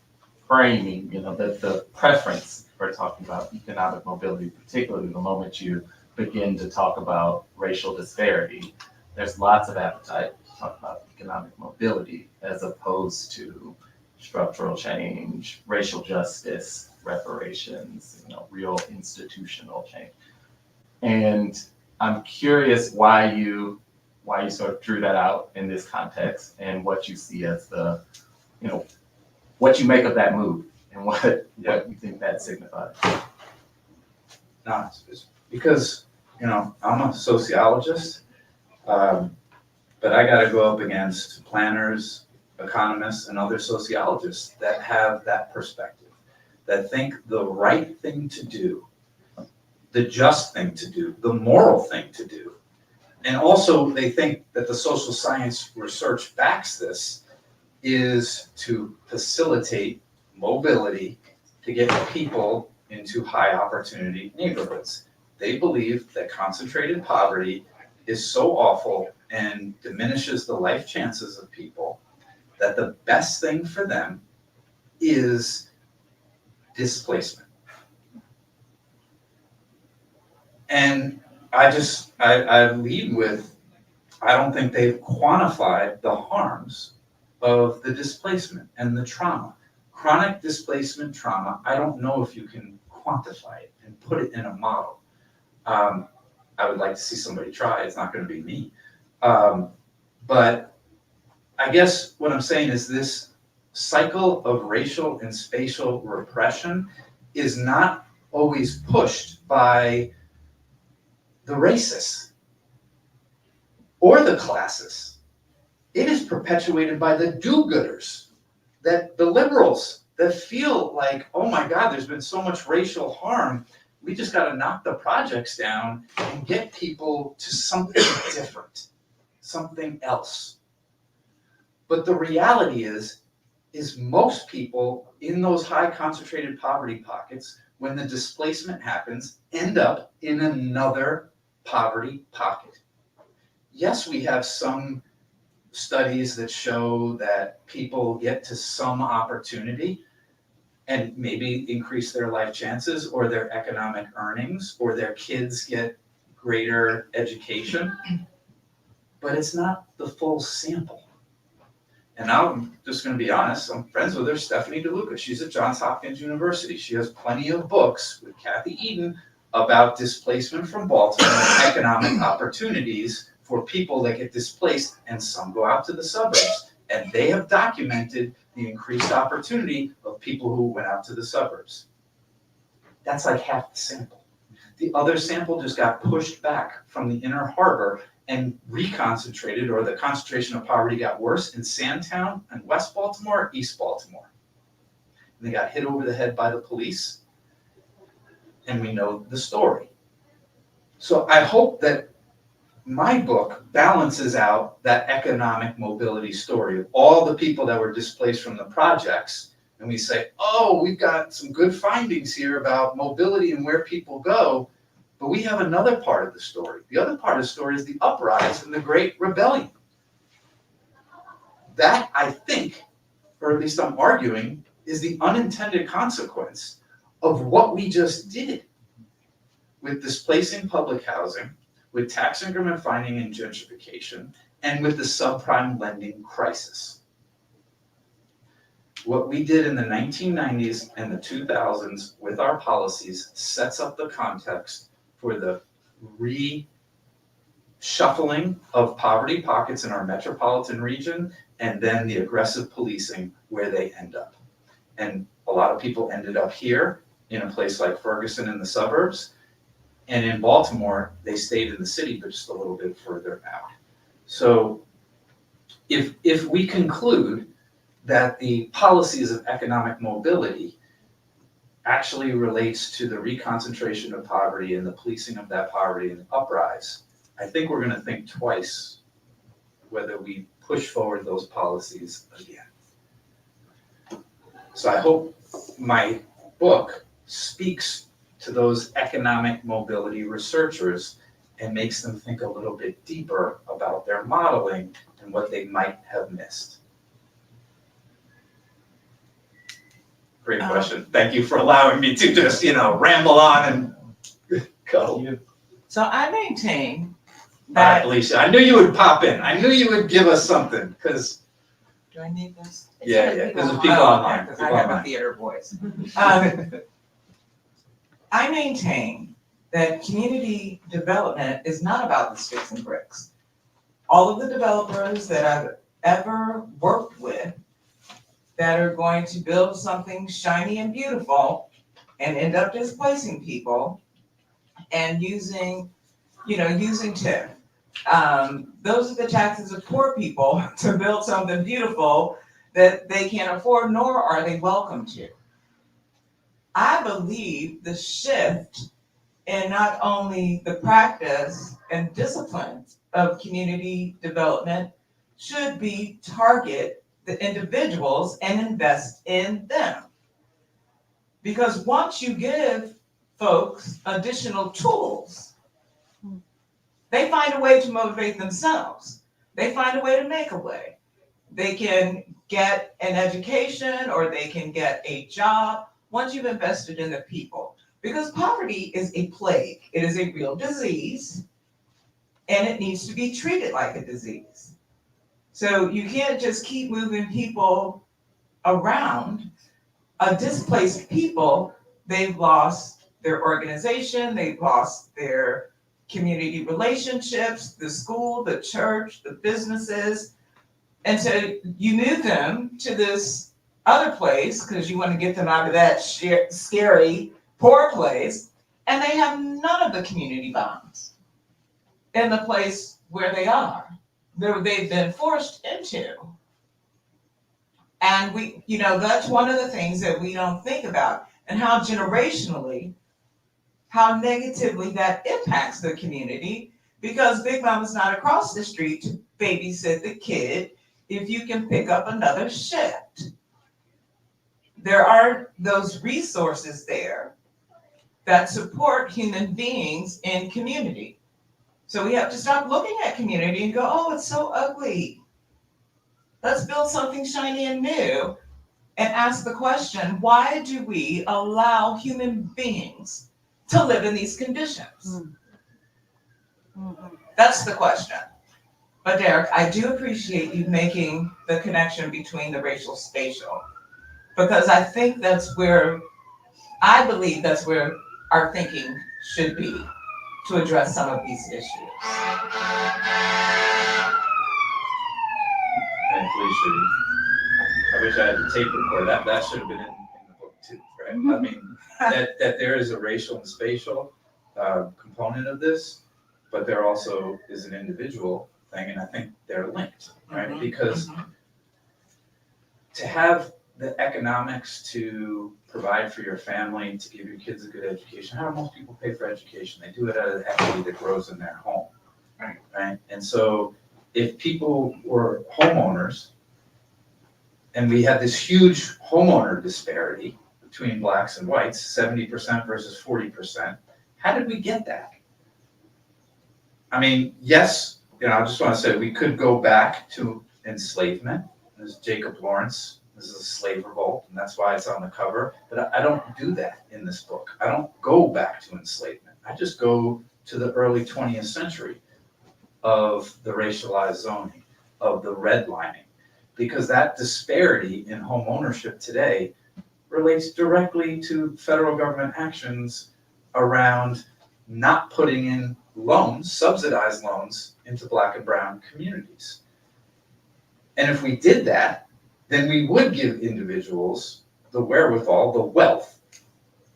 framing, the preference for talking about economic mobility, particularly the moment you begin to talk about racial disparity. There's lots of appetite to talk about economic mobility as opposed to structural change, racial justice, reparations, real institutional change. And I'm curious why you sort of drew that out in this context and what you see as what you make of that move and what you think that signifies. No, it's because, I'm a sociologist, but I gotta go up against planners, economists, and other sociologists that have that perspective, that think the right thing to do, the just thing to do, the moral thing to do. And also they think that the social science research backs this is to facilitate mobility to get people into high opportunity neighborhoods. They believe that concentrated poverty is so awful and diminishes the life chances of people that the best thing for them is displacement. And I lead with, I don't think they've quantified the harms of the displacement and the trauma. Chronic displacement trauma, I don't know if you can quantify it and put it in a model. I would like to see somebody try, it's not gonna be me. But I guess what I'm saying is this cycle of racial and spatial repression is not always pushed by the racists or the classists. It is perpetuated by the do-gooders, that the liberals that feel like, oh my God, there's been so much racial harm, we just gotta knock the projects down and get people to something different, something else. But the reality is most people in those high concentrated poverty pockets when the displacement happens, end up in another poverty pocket. Yes, we have some studies that show that people get to some opportunity and maybe increase their life chances or their economic earnings or their kids get greater education, but it's not the full sample. And now I'm just gonna be honest, I'm friends with her, Stephanie DeLuca. She's at Johns Hopkins University. She has plenty of books with Kathy Eden about displacement from Baltimore and economic opportunities for people that get displaced, and some go out to the suburbs. And they have documented the increased opportunity of people who went out to the suburbs. That's like half the sample. The other sample just got pushed back from the inner harbor and reconcentrated, or the concentration of poverty got worse in Sandtown and West Baltimore, East Baltimore. And they got hit over the head by the police, and we know the story. So I hope that my book balances out that economic mobility story of all the people that were displaced from the projects, and we say, oh, we've got some good findings here about mobility and where people go, but we have another part of the story. The other part of the story is the uprising and the Great Rebellion. That, I think, or at least I'm arguing, is the unintended consequence of what we just did with displacing public housing, with tax increment finding and gentrification, and with the subprime lending crisis. What we did in the 1990s and the 2000s with our policies sets up the context for the reshuffling of poverty pockets in our metropolitan region, and then the aggressive policing where they end up. And a lot of people ended up here in a place like Ferguson in the suburbs, and in Baltimore, they stayed in the city, but just a little bit further out. So if we conclude that the policies of economic mobility actually relates to the reconcentration of poverty and the policing of that poverty and the uprise, I think we're gonna think twice whether we push forward those policies again. So I hope my book speaks to those economic mobility researchers and makes them think a little bit deeper about their modeling and what they might have missed. Great question. Thank you for allowing me to just, ramble on and go. So I maintain All right, that. Alicia, I knew you would pop in. I knew you would give us something, because, Do I need this? yeah, there's people online. Because people I have a online. theater voice. I maintain that community development is not about the sticks and bricks. All of the developers that I've ever worked with that are going to build something shiny and beautiful and end up displacing people and using TIF. Those are the taxes of poor people to build something beautiful that they can't afford, nor are they welcome to. I believe the shift in not only the practice and disciplines of community development should be target the individuals and invest in them. Because once you give folks additional tools, they find a way to motivate themselves. They find a way to make a way. They can get an education or they can get a job once you've invested in the people. Because poverty is a plague. It is a real disease, and it needs to be treated like a disease. So you can't just keep moving people around. Displaced people, they've lost their organization, they've lost their community relationships, the school, the church, the businesses. And so you move them to this other place because you want to get them out of that scary, poor place, and they have none of the community bonds in the place where they are. They've been forced into. And that's one of the things that we don't think about, and how generationally, how negatively that impacts the community, because Big Mama's not across the street to babysit the kid if you can pick up another shift. There aren't those resources there that support human beings in community. So we have to stop looking at community and go, oh, it's so ugly. Let's build something shiny and new and ask the question, why do we allow human beings to live in these conditions? That's the question. But Derek, I do appreciate you making the connection between the racial spatial, because I think I believe that's where our thinking should be to address some of these issues. And Felicia, I wish I had a tape recorder. That should have been in the book too, right? I mean, that there is a racial and spatial component of this, but there also is an individual thing, and I think they're linked, right? Because to have the economics to provide for your family, to give your kids a good education, how do most people pay for education? They do it out of the equity that grows in their home, right? And so if people were homeowners, and we had this huge homeowner disparity between blacks and whites, 70% versus 40%, how did we get that? I mean, yes, I just want to say we could go back to enslavement. There's Jacob Lawrence. This is a slave revolt, and that's why it's on the cover. But I don't do that in this book. I don't go back to enslavement. I just go to the early 20th century of the racialized zoning, of the redlining, because that disparity in home ownership today relates directly to federal government actions around not putting in loans, subsidized loans, into black and brown communities. And if we did that, then we would give individuals the wherewithal, the wealth,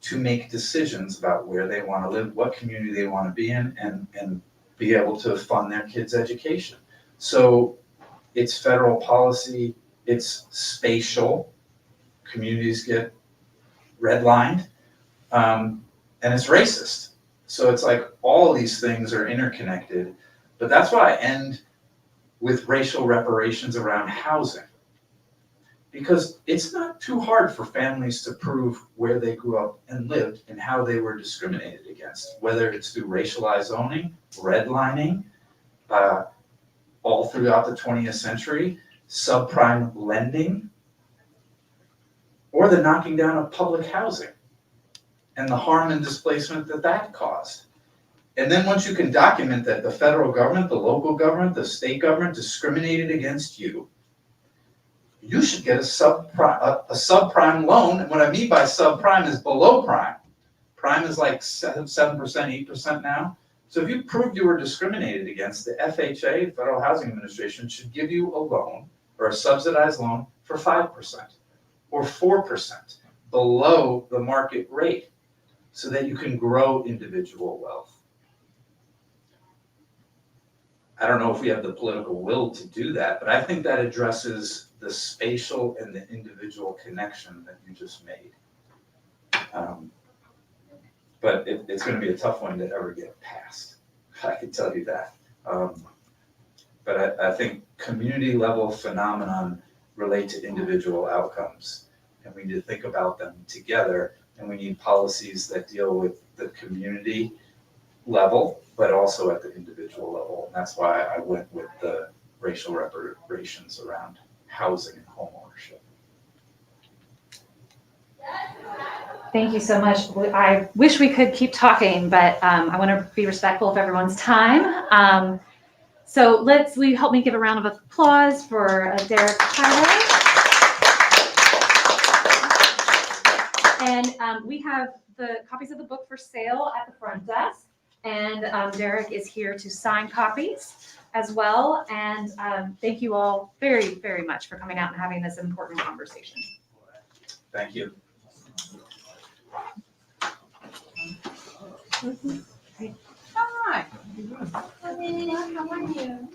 to make decisions about where they want to live, what community they want to be in, and be able to fund their kids' education. So it's federal policy, it's spatial, communities get redlined, and it's racist. So it's like all these things are interconnected, but that's why I end with racial reparations around housing. Because it's not too hard for families to prove where they grew up and lived and how they were discriminated against, whether it's through racialized zoning, redlining, all throughout the 20th century, subprime lending, or the knocking down of public housing and the harm and displacement that caused. And then once you can document that the federal government, the local government, the state government discriminated against you, you should get a subprime loan. And what I mean by subprime is below prime. Prime is like 7%, 8% now. So if you proved you were discriminated against, the FHA, Federal Housing Administration, should give you a loan or a subsidized loan for 5% or 4% below the market rate so that you can grow individual wealth. I don't know if we have the political will to do that, but I think that addresses the spatial and the individual connection that you just made. But it's going to be a tough one to ever get passed. I can tell you that. But I think community level phenomenon relate to individual outcomes. And we need to think about them together. And we need policies that deal with the community level, but also at the individual level. And that's why I went with the racial reparations around housing and home ownership. Thank you so much. I wish we could keep talking, but I want to be respectful of everyone's time. So help me give a round of applause for Derek Hyra. And we have the copies of the book for sale at the front desk. And Derek is here to sign copies as well. And thank you all very, very much for coming out and having this important conversation. Thank you. Hi. How are you?